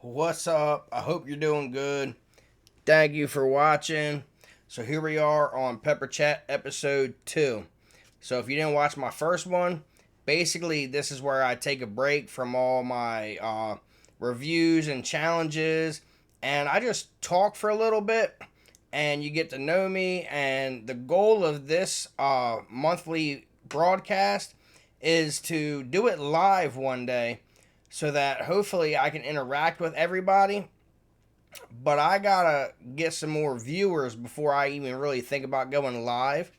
What's up? I hope you're doing good. Thank you for watching. So here we are on Pepper Chat episode 2. So if you didn't watch my first one, basically this is where I take a break from all my reviews and challenges and I just talk for a little bit and you get to know me. And the goal of this monthly broadcast is to do it live one day so that hopefully I can interact with everybody. But I gotta get some more viewers before I even really think about going live.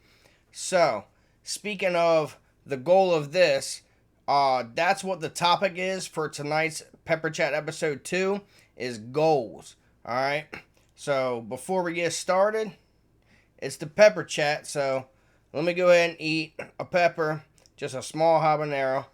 So, speaking of the goal of this, that's what the topic is for tonight's Pepper Chat episode 2 is goals. Alright? So, before we get started, it's the Pepper Chat. So, let me go ahead and eat a pepper, just a small habanero.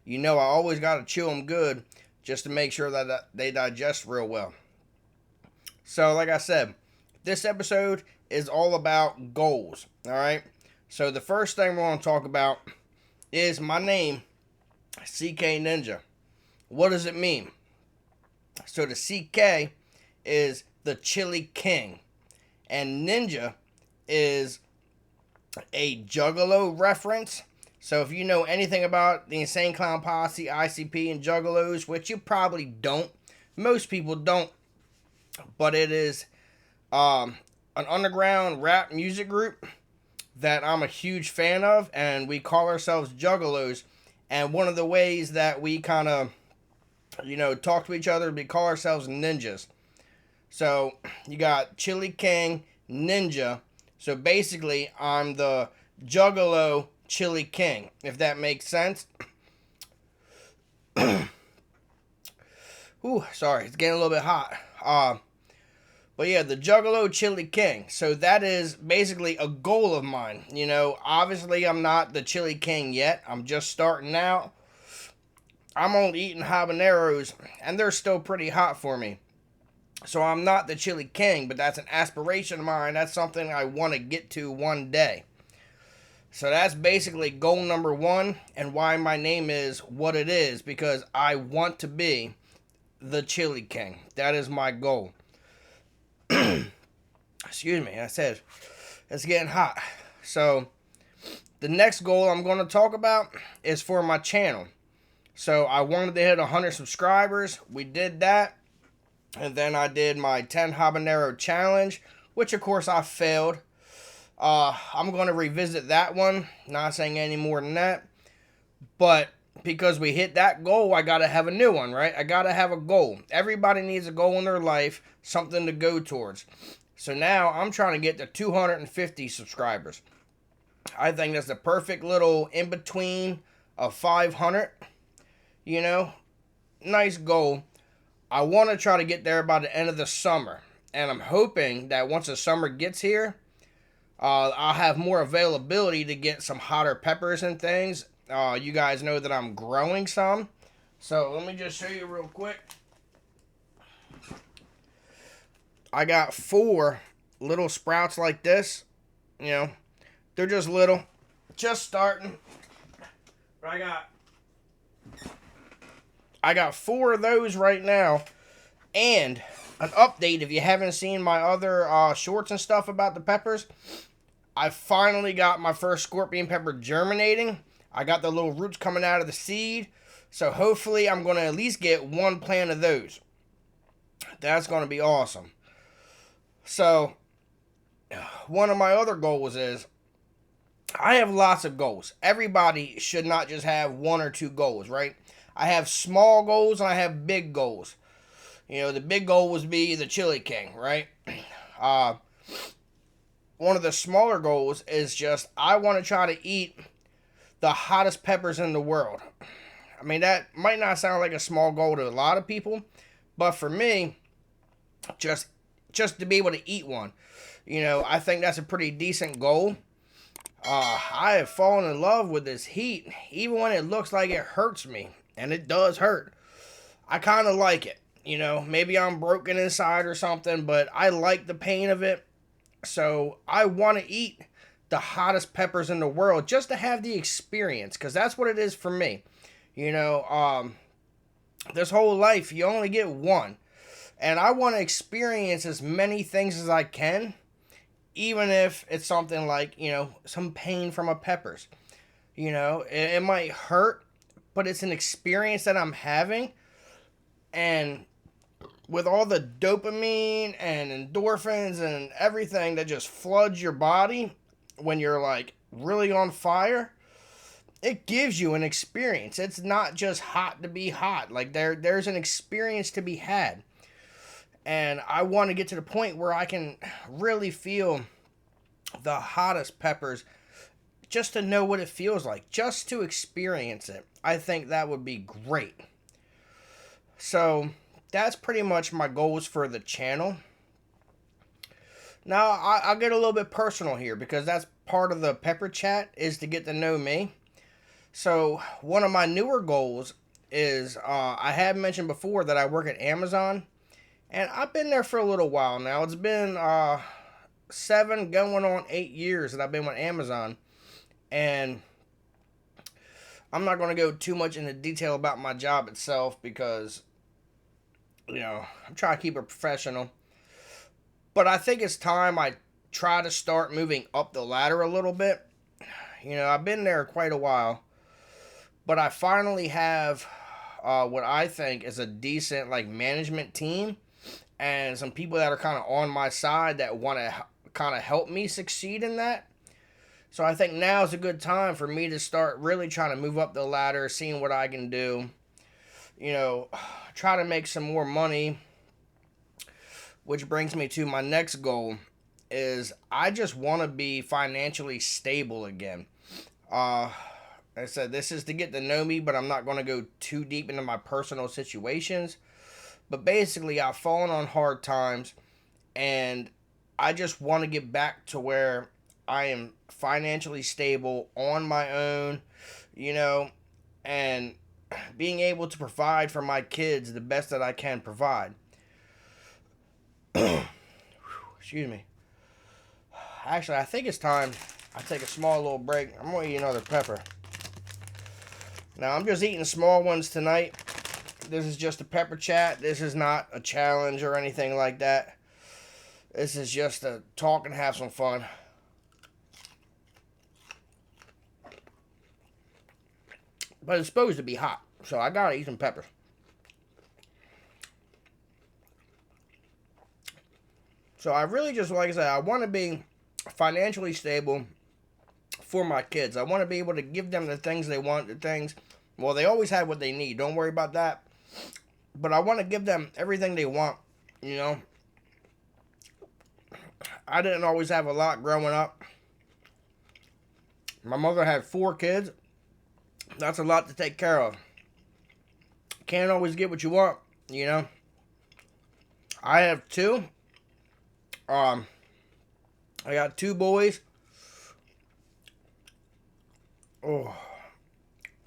You know, I always got to chew them good just to make sure that they digest real well. So, like I said, this episode is all about goals. All right. So, the first thing we're going to talk about is my name, CK Ninja. What does it mean? So, the CK is the Chili King, and Ninja is a Juggalo reference. So if you know anything about the Insane Clown Posse, ICP, and Juggalos, which you probably don't, most people don't, but it is an underground rap music group that I'm a huge fan of, and we call ourselves Juggalos. And one of the ways that we kind of, talk to each other, we call ourselves ninjas. So you got Chili King, Ninja. So basically, I'm the Juggalo Chili King, if that makes sense. Ooh, sorry, it's getting a little bit hot. But yeah, the Juggalo Chili King. So that is basically a goal of mine. You know, obviously I'm not the Chili King yet. I'm just starting out. I'm only eating habaneros, and they're still pretty hot for me. So I'm not the Chili King, but that's an aspiration of mine. That's something I want to get to one day. So that's basically goal number 1, and why my name is what it is, because I want to be the Chili King. That is my goal. Excuse me, I said it's getting hot. So the next goal I'm going to talk about is for my channel. So I wanted to hit 100 subscribers. We did that. And then I did my 10 habanero challenge, which of course I failed. I'm going to revisit that one. Not saying any more than that. But because we hit that goal, I got to have a new one, right? I got to have a goal. Everybody needs a goal in their life, something to go towards. So now I'm trying to get to 250 subscribers. I think that's the perfect little in-between of 500. You know, nice goal. I want to try to get there by the end of the summer. And I'm hoping that once the summer gets here, I'll have more availability to get some hotter peppers and things. You guys know that I'm growing some. So let me just show you real quick. I got 4 little sprouts like this. You know, they're just little. Just starting. But I got 4 of those right now. And an update, if you haven't seen my other shorts and stuff about the peppers, I finally got my first scorpion pepper germinating. I got the little roots coming out of the seed. So hopefully I'm going to at least get 1 plant of those. That's going to be awesome. So one of my other goals is, I have lots of goals. Everybody should not just have 1 or 2 goals, right? I have small goals and I have big goals. You know, the big goal was be the Chili King, right? One of the smaller goals is just I want to try to eat the hottest peppers in the world. I mean, that might not sound like a small goal to a lot of people, but for me, just to be able to eat one, you know, I think that's a pretty decent goal. I have fallen in love with this heat, even when it looks like it hurts me, and it does hurt. I kind of like it. You know, maybe I'm broken inside or something, but I like the pain of it. So I want to eat the hottest peppers in the world just to have the experience, because that's what it is for me. You know, this whole life, you only get one. And I want to experience as many things as I can, even if it's something like, some pain from a peppers. It might hurt, but it's an experience that I'm having. And with all the dopamine and endorphins and everything that just floods your body when you're like really on fire, it gives you an experience. It's not just hot to be hot. Like there's an experience to be had. And I want to get to the point where I can really feel the hottest peppers, just to know what it feels like, just to experience it. I think that would be great. So that's pretty much my goals for the channel. Now I'll get a little bit personal here, because that's part of the pepper chat, is to get to know me. So one of my newer goals is, I have mentioned before that I work at Amazon, and I've been there for a little while now. It's been 7 going on 8 years that I've been with Amazon. And I'm not going to go too much into detail about my job itself, because, I'm trying to keep it professional. But I think it's time I try to start moving up the ladder a little bit. I've been there quite a while, but I finally have what I think is a decent management team, and some people that are kind of on my side that want to kind of help me succeed in that. So I think now is a good time for me to start really trying to move up the ladder, seeing what I can do. Try to make some more money, which brings me to my next goal, is I just want to be financially stable again. Like I said, this is to get to know me, but I'm not going to go too deep into my personal situations. But basically, I've fallen on hard times, and I just want to get back to where I am financially stable on my own, and being able to provide for my kids the best that I can provide. Excuse me. Actually, I think it's time I take a small little break. I'm going to eat another pepper. Now, I'm just eating small ones tonight. This is just a pepper chat. This is not a challenge or anything like that. This is just a talk and have some fun. But it's supposed to be hot, so I gotta eat some peppers. So I really just, like I said, I want to be financially stable for my kids. I want to be able to give them the things they want, well, they always have what they need. Don't worry about that. But I want to give them everything they want, I didn't always have a lot growing up. My mother had 4 kids. That's a lot to take care of. Can't always get what you want, I have 2. I got 2 boys. Oh,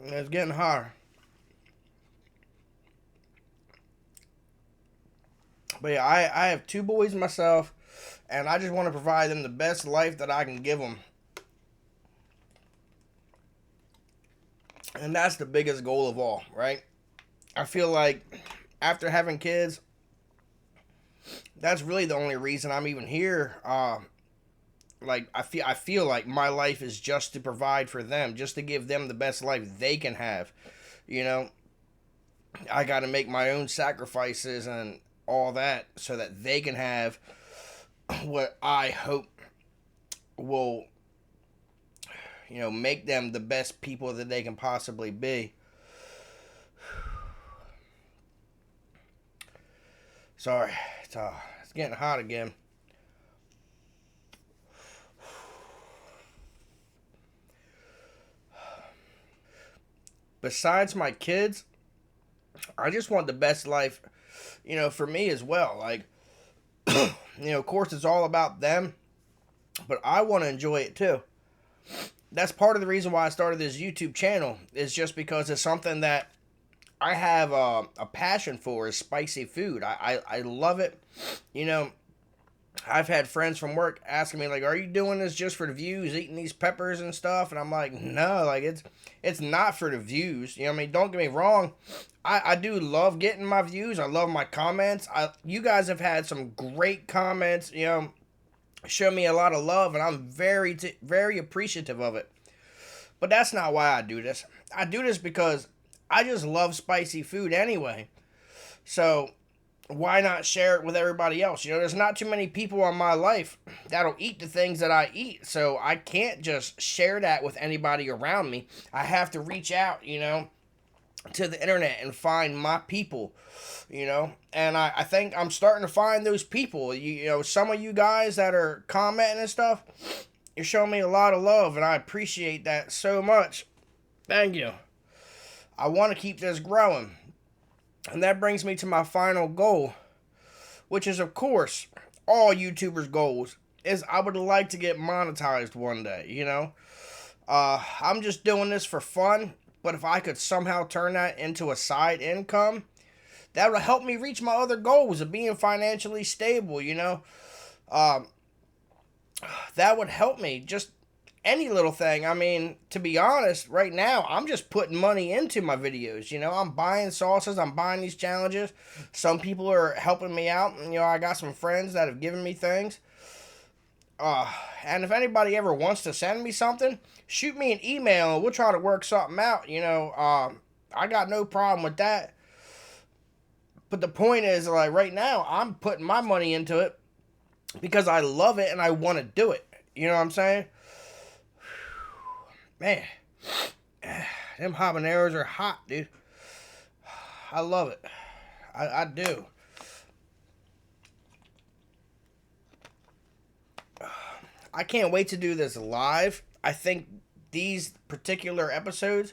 it's getting hotter. But yeah, I have 2 boys myself, and I just want to provide them the best life that I can give them. And that's the biggest goal of all, right? I feel like after having kids, that's really the only reason I'm even here. I feel like my life is just to provide for them, just to give them the best life they can have. I got to make my own sacrifices and all that so that they can have what I hope will, make them the best people that they can possibly be. Sorry, it's getting hot again. Besides my kids, I just want the best life, for me as well. Of course, it's all about them, but I want to enjoy it too. That's part of the reason why I started this YouTube channel, is just because it's something that I have a passion for, is spicy food. I love it. I've had friends from work asking me like, "Are you doing this just for the views, eating these peppers and stuff?" And I'm like, "No, like it's not for the views." You know what I mean? Don't get me wrong. I do love getting my views. I love my comments. You guys have had some great comments. You know, show me a lot of love, and I'm very appreciative of it. But that's not why I do this. I do this because I just love spicy food anyway. So why not share it with everybody else? You know, there's not too many people in my life that'll eat the things that I eat. So I can't just share that with anybody around me. I have to reach out, you know, to the internet and find my people, you know. And I think I'm starting to find those people. You know, some of you guys that are commenting and stuff, you're showing me a lot of love, and I appreciate that so much. Thank you. I want to keep this growing. And that brings me to my final goal, which is, of course, all YouTubers' goals, is I would like to get monetized one day, you know? I'm just doing this for fun, but if I could somehow turn that into a side income, that would help me reach my other goals of being financially stable, you know? That would help me. Just any little thing. I mean, to be honest, right now, I'm just putting money into my videos. You know, I'm buying sauces, I'm buying these challenges. Some people are helping me out. And, you know, I got some friends that have given me things. And if anybody ever wants to send me something, shoot me an email and we'll try to work something out. You know, I got no problem with that. But the point is, like, right now, I'm putting my money into it because I love it and I want to do it. You know what I'm saying? Man, them habaneros are hot, dude. I love it. I do. I can't wait to do this live. I think these particular episodes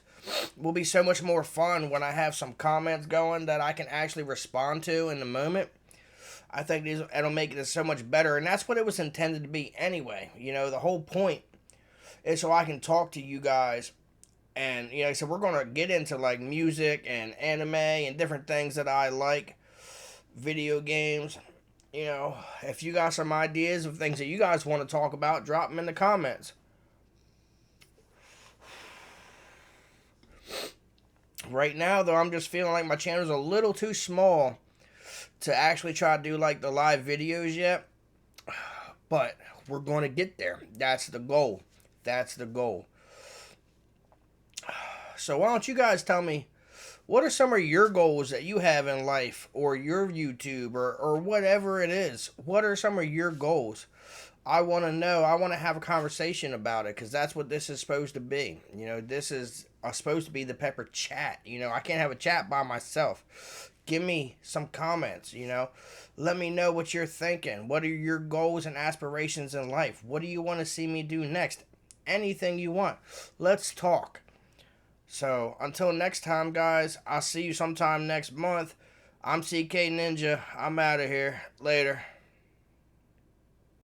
will be so much more fun when I have some comments going that I can actually respond to in the moment. I think it'll make this so much better, and that's what it was intended to be anyway. You know, the whole point is so I can talk to you guys. And, you know, so we're going to get into, like, music and anime and different things that I like. Video games. You know, if you got some ideas of things that you guys want to talk about, drop them in the comments. Right now, though, I'm just feeling like my channel's a little too small to actually try to do, like, the live videos yet. But we're going to get there. That's the goal. That's the goal. So why don't you guys tell me, what are some of your goals that you have in life or your YouTube or whatever it is? What are some of your goals? I want to know. I want to have a conversation about it because that's what this is supposed to be. You know, this is supposed to be the Pepper Chat. You know, I can't have a chat by myself. Give me some comments, you know. Let me know what you're thinking. What are your goals and aspirations in life? What do you want to see me do next? Anything you want. Let's talk. So, until next time, guys, I'll see you sometime next month. I'm CK Ninja. I'm out of here. Later.